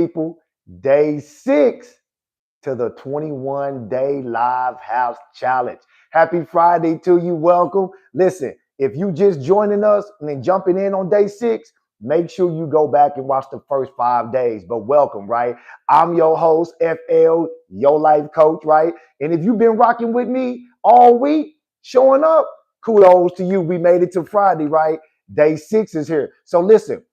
people. Day 6 to the 21-day live house challenge. Happy Friday to you. Welcome. Listen, if you just joining us and then jumping in on day 6, make sure you go back and watch the first 5 days. But welcome, right? I'm your host, FL, your life coach, right? And if you've been rocking with me all week, showing up, kudos to you. We made it to Friday, right? Day 6 is here. So listen,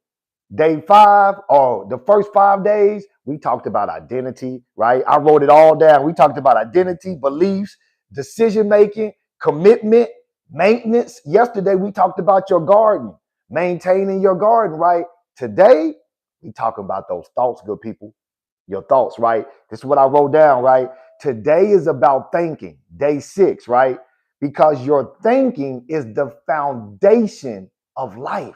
day 5 or the first 5 days, we talked about identity, right? I wrote it all down. We talked about identity, beliefs, decision making, commitment, maintenance. Yesterday, we talked about your garden, maintaining your garden, right? Today, we talk about those thoughts, good people. Your thoughts, right? This is what I wrote down, right? Today is about thinking, day 6, right? Because your thinking is the foundation of life,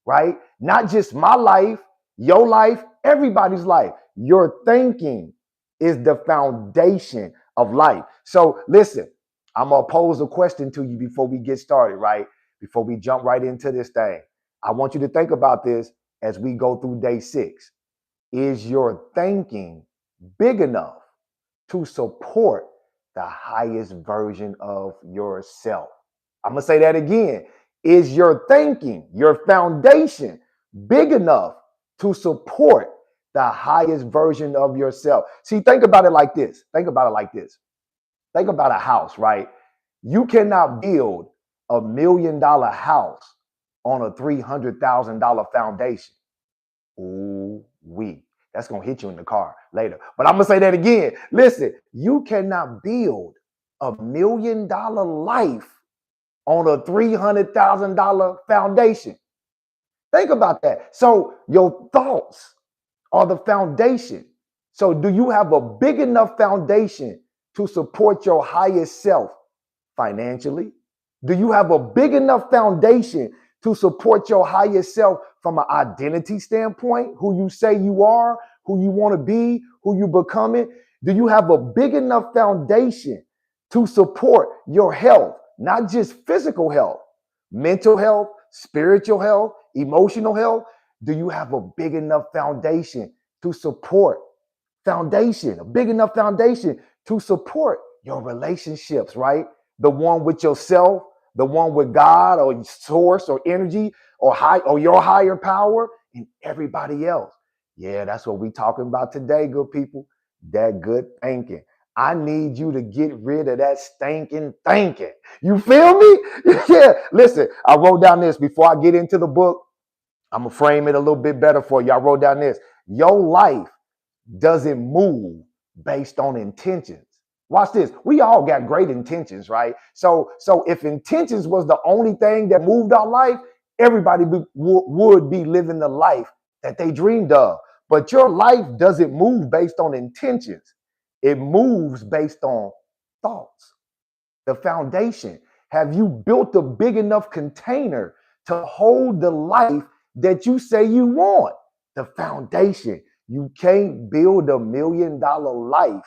right? Not just my life, your life, everybody's life. Your thinking is the foundation of life. So listen, I'm going to pose a question to you before we get started, right? Before we jump right into this thing. I want you to think about this as we go through day 6. Is your thinking big enough to support the highest version of yourself? I'm going to say that again. Is your thinking, your foundation, big enough to support the highest version of yourself? See, think about it like this. Think about it like this. Think about a house, right? You cannot build $1 million house on a $300,000 foundation. Ooh, wee. That's going to hit you in the car later. But I'm going to say that again. Listen, you cannot build $1 million life on a $300,000 foundation. Think about that. So your thoughts are the foundation. So do you have a big enough foundation to support your highest self financially? Do you have a big enough foundation to support your highest self from an identity standpoint, who you say you are, who you want to be, who you becoming? Do you have a big enough foundation to support your health, not just physical health, mental health, spiritual health, emotional health? Do you have a big enough foundation to support a big enough foundation to support your relationships, right? The one with yourself, the one with God or source or energy or your higher power, and everybody else. Yeah, that's what we're talking about today, good people. That good thinking. I need you to get rid of that stinking thinking. You feel me? Yeah. Listen, I wrote down this before I get into the book. I'm going to frame it a little bit better for you. I wrote down this. Your life doesn't move based on intentions. Watch this. We all got great intentions, right? So if intentions was the only thing that moved our life, everybody would be living the life that they dreamed of. But your life doesn't move based on intentions. It moves based on thoughts. The foundation. Have you built a big enough container to hold the life that you say you want? The foundation. You can't build $1 million life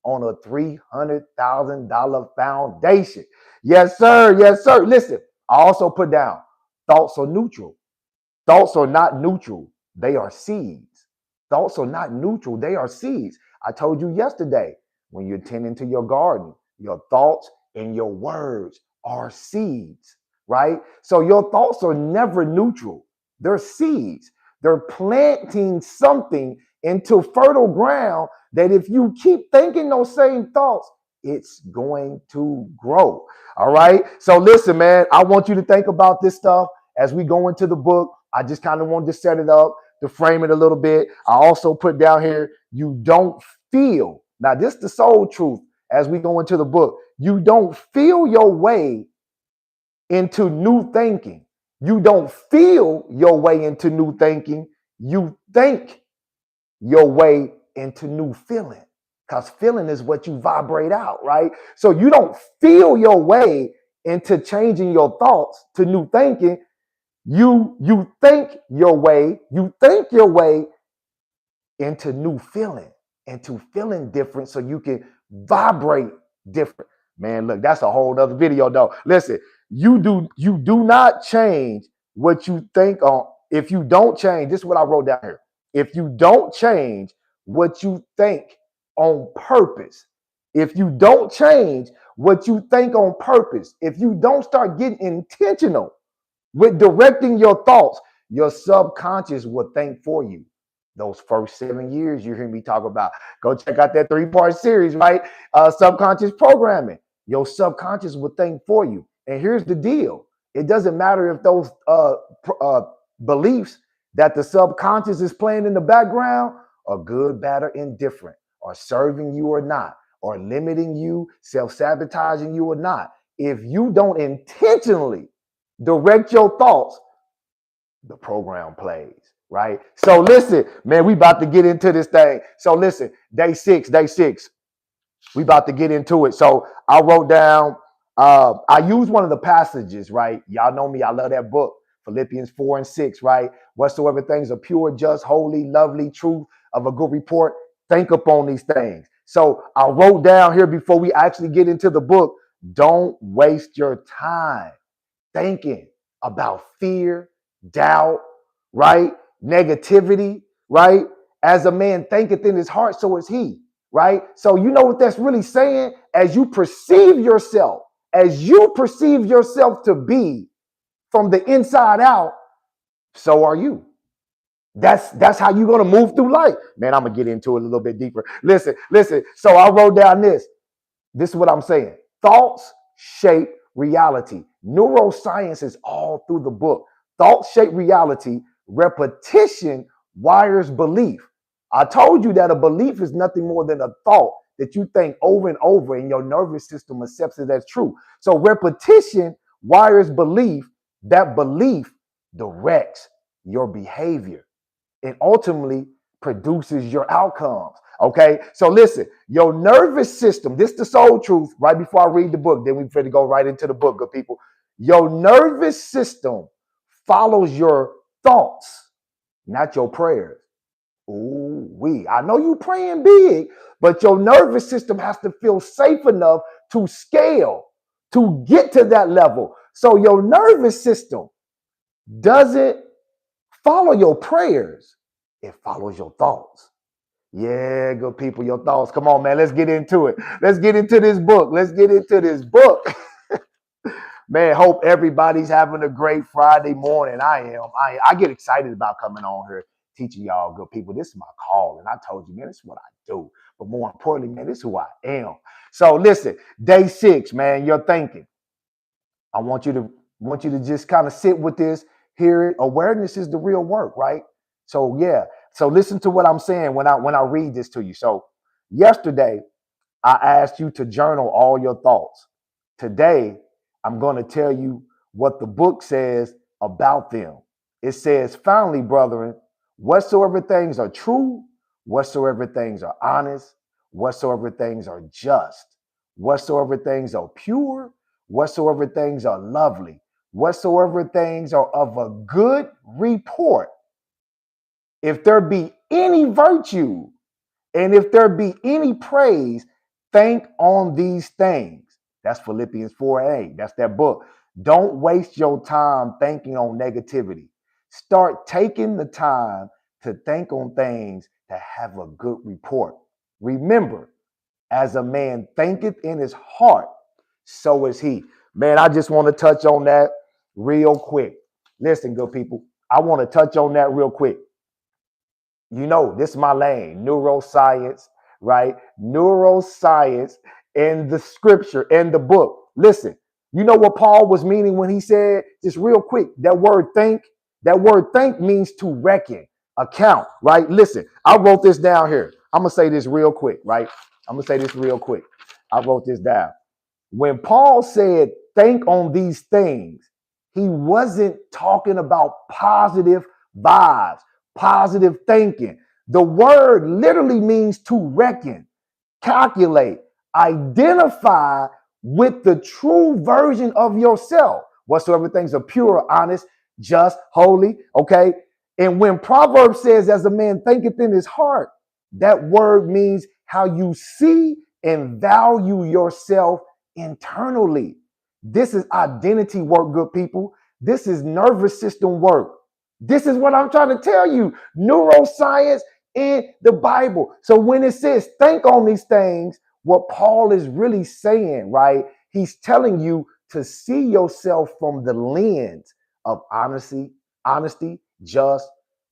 on a $300,000 foundation. Yes, sir. Yes, sir. Listen, I also put down thoughts are neutral. Thoughts are not neutral. They are seeds. Thoughts are not neutral. They are seeds. I told you yesterday, when you're tending to your garden, your thoughts and your words are seeds, right? So your thoughts are never neutral. They're seeds. They're planting something into fertile ground that if you keep thinking those same thoughts, it's going to grow. All right. So listen, man, I want you to think about this stuff as we go into the book. I just kind of wanted to set it up to frame it a little bit. I also put down here, you don't feel. Now, this is the soul truth as we go into the book. You don't feel your way into new thinking. You don't feel your way into new thinking. You think your way into new feeling, because feeling is what you vibrate out, right? So you don't feel your way into changing your thoughts to new thinking. You think your way into new feeling, into feeling different so you can vibrate different. Man, look, that's a whole other video though. Listen, you do not change what you think on. If you don't change, this is what I wrote down here. If you don't change what you think on purpose, if you don't change what you think on purpose, if you don't start getting intentional with directing your thoughts, your subconscious will think for you. Those first 7 years you hear me talk about. Go check out that 3-part series, right? Subconscious programming. Your subconscious will think for you. And here's the deal. It doesn't matter if those beliefs that the subconscious is playing in the background are good, bad, or indifferent, or serving you or not, or limiting you, self-sabotaging you or not. If you don't intentionally direct your thoughts, the program plays, right? So listen, man, we about to get into this thing. So listen, day six, we about to get into it. So I wrote down, I used one of the passages, right? Y'all know me, I love that book, Philippians 4:6, right? Whatsoever things are pure, just, holy, lovely, truth of a good report, think upon these things. So I wrote down here before we actually get into the book, don't waste your time thinking about fear, doubt, right? Negativity, right? As a man thinketh in his heart, so is he, right? So you know what that's really saying? As you perceive yourself to be from the inside out, so are you. That's how you're going to move through life. Man, I'm going to get into it a little bit deeper. Listen. So I wrote down this. This is what I'm saying. Thoughts shape reality. Neuroscience is all through the book. Thoughts shape reality. Repetition wires belief. I told you that a belief is nothing more than a thought that you think over and over, and your nervous system accepts it as true. So repetition wires belief. That belief directs your behavior and ultimately produces your outcomes. Okay, so listen, your nervous system, this is the soul truth right before I read the book, then we finna go right into the book, good people. Your nervous system follows your thoughts, not your prayers. I know you praying big, but your nervous system has to feel safe enough to scale, to get to that level. So your nervous system doesn't follow your prayers, it follows your thoughts. Yeah, good people, your thoughts. Come on, man. Let's get into it. Let's get into this book. Man, hope everybody's having a great Friday morning. I am. I get excited about coming on here, teaching y'all good people. This is my call. And I told you, man, this is what I do. But more importantly, man, this is who I am. So listen, day 6, man, you're thinking. I want you to just kind of sit with this, hear it. Awareness is the real work, right? So yeah. So listen to what I'm saying when I read this to you. So yesterday, I asked you to journal all your thoughts. Today, I'm going to tell you what the book says about them. It says, finally, brethren, whatsoever things are true, whatsoever things are honest, whatsoever things are just, whatsoever things are pure, whatsoever things are lovely, whatsoever things are of a good report, if there be any virtue, and if there be any praise, think on these things. That's Philippians 4:8. That's that book. Don't waste your time thinking on negativity. Start taking the time to think on things that have a good report. Remember, as a man thinketh in his heart, so is he. Man, I just want to touch on that real quick. Listen, good people, I want to touch on that real quick. You know, this is my lane, neuroscience, right? Neuroscience and the scripture and the book. Listen, you know what Paul was meaning when he said, just real quick, that word think means to reckon, account, right? Listen, I wrote this down here. I'm going to say this real quick, right? I wrote this down. When Paul said, think on these things, he wasn't talking about positive vibes, positive thinking. The word literally means to reckon, calculate, identify with the true version of yourself. Whatsoever things are pure, honest, just, holy, okay? And when Proverbs says, as a man thinketh in his heart, that word means how you see and value yourself internally. This is identity work, good people. This is nervous system work. This is what I'm trying to tell you. Neuroscience in the Bible. So when it says think on these things, what Paul is really saying, right? He's telling you to see yourself from the lens of honesty, just,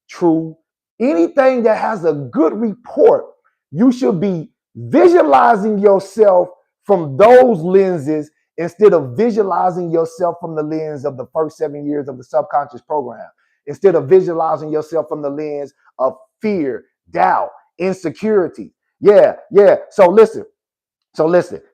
true, anything that has a good report. You should be visualizing yourself from those lenses instead of visualizing yourself from the lens of the first 7 years of the subconscious program, instead of visualizing yourself from the lens of fear, doubt, insecurity. Yeah. So listen,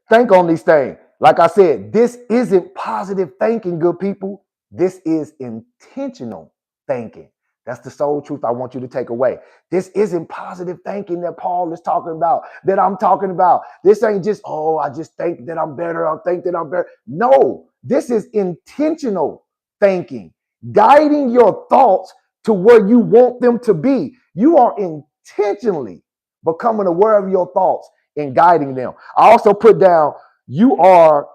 think on these things. Like I said, this isn't positive thinking, good people. This is intentional thinking. That's the sole truth I want you to take away. This isn't positive thinking that Paul is talking about, that I'm talking about. This ain't just, oh, I just think that I'm better. I think that I'm better. No, this is intentional thinking, guiding your thoughts to where you want them to be. You are intentionally becoming aware of your thoughts and guiding them. I also put down, you are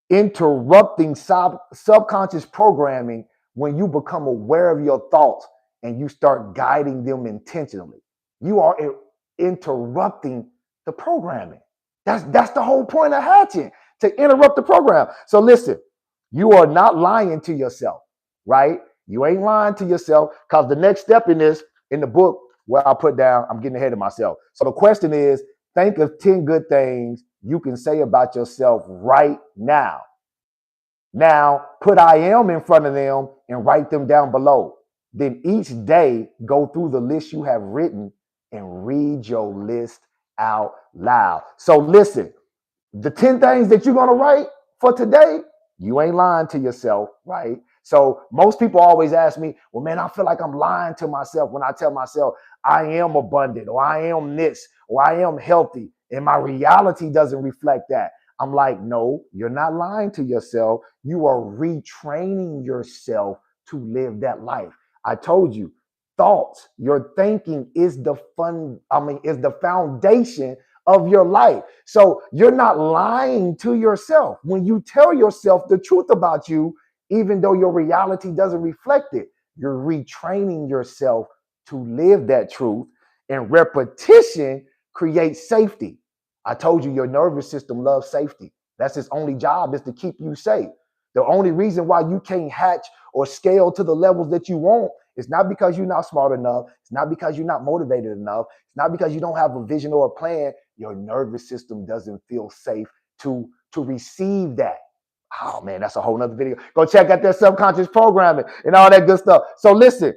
interrupting subconscious programming when you become aware of your thoughts and you start guiding them intentionally. You are interrupting the programming. That's the whole point of hatching, to interrupt the program. So listen, you are not lying to yourself, right? You ain't lying to yourself, because the next step in this, in the book where I put down, I'm getting ahead of myself. So the question is, think of 10 good things you can say about yourself right now. Now, put I am in front of them and write them down below. Then each day, go through the list you have written and read your list out loud. So listen, the 10 things that you're going to write for today, you ain't lying to yourself, right? So most people always ask me, well, man, I feel like I'm lying to myself when I tell myself I am abundant, or I am this, or I am healthy, and my reality doesn't reflect that. I'm like, no, you're not lying to yourself. You are retraining yourself to live that life. I told you, thoughts, your thinking is the foundation of your life. So you're not lying to yourself when you tell yourself the truth about you, even though your reality doesn't reflect it. You're retraining yourself to live that truth, and repetition creates safety. I told you, your nervous system loves safety. That's its only job, is to keep you safe. The only reason why you can't hatch or scale to the levels that you want is not because you're not smart enough. It's not because you're not motivated enough. It's not because you don't have a vision or a plan. Your nervous system doesn't feel safe to receive that. Oh man, that's a whole nother video. Go check out their subconscious programming and all that good stuff. So listen,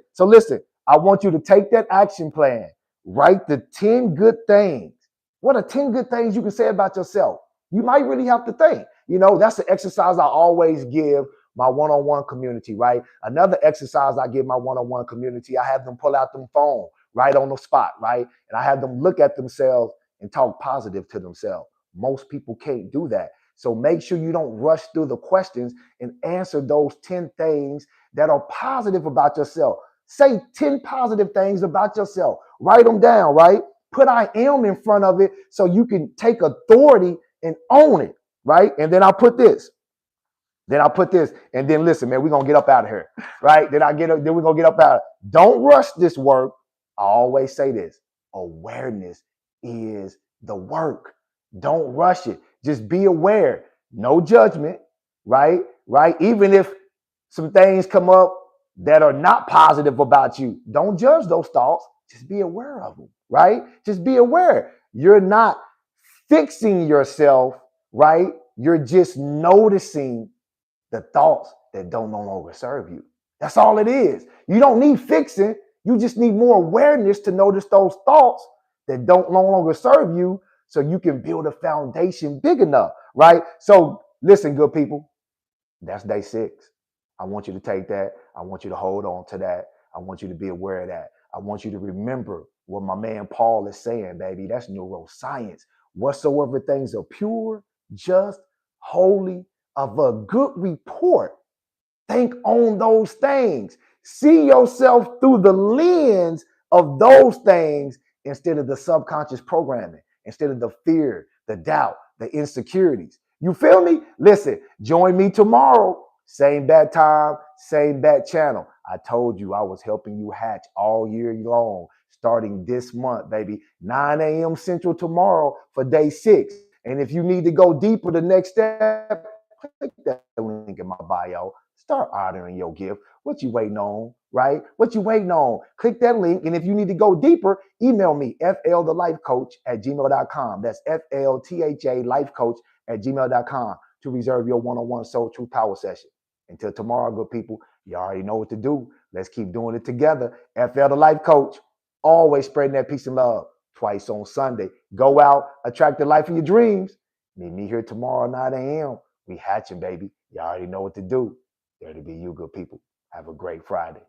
I want you to take that action plan. Write the 10 good things. What are 10 good things you can say about yourself? You might really have to think. That's the exercise I always give my one-on-one community, right? Another exercise I give my one-on-one community, I have them pull out them phone right on the spot, right? And I have them look at themselves and talk positive to themselves. Most people can't do that. So make sure you don't rush through the questions and answer those 10 things that are positive about yourself. Say 10 positive things about yourself. Write them down, right? Put I am in front of it so you can take authority and own it, right? And then I'll put this. And then listen, man, we're going to get up out of here, right? Then we're going to get up out of it. Don't rush this work. I always say this. Awareness is the work. Don't rush it. Just be aware. No judgment, right? Even if some things come up that are not positive about you, don't judge those thoughts. Just be aware of them, right? Just be aware. You're not fixing yourself, right? You're just noticing the thoughts that don't no longer serve you. That's all it is. You don't need fixing. You just need more awareness to notice those thoughts that don't no longer serve you, so you can build a foundation big enough, right? So listen, good people, that's day 6. I want you to take that. I want you to hold on to that. I want you to be aware of that. I want you to remember what my man Paul is saying, baby. That's neuroscience. Whatsoever things are pure, just, holy, of a good report, think on those things. See yourself through the lens of those things instead of the subconscious programming, instead of the fear, the doubt, the insecurities. You feel me? Listen, join me tomorrow. Same bad time, same bad channel. I told you I was helping you hatch all year long. starting this month, baby. 9 a.m. Central tomorrow for day 6. And if you need to go deeper, the next step, click that link in my bio. Start ordering your gift. What you waiting on, right? What you waiting on? Click that link. And if you need to go deeper, email me, flthelifecoach@gmail.com. That's FLTHA lifecoach@gmail.com to reserve your one-on-one Soul Truth Power session. Until tomorrow, good people, you already know what to do. Let's keep doing it together. FL the Life Coach, always spreading that peace and love. Twice on Sunday. Go out, attract the life of your dreams. Meet me here tomorrow, 9 a.m. We hatching, baby. You already know what to do. There to be you, good people. Have a great Friday.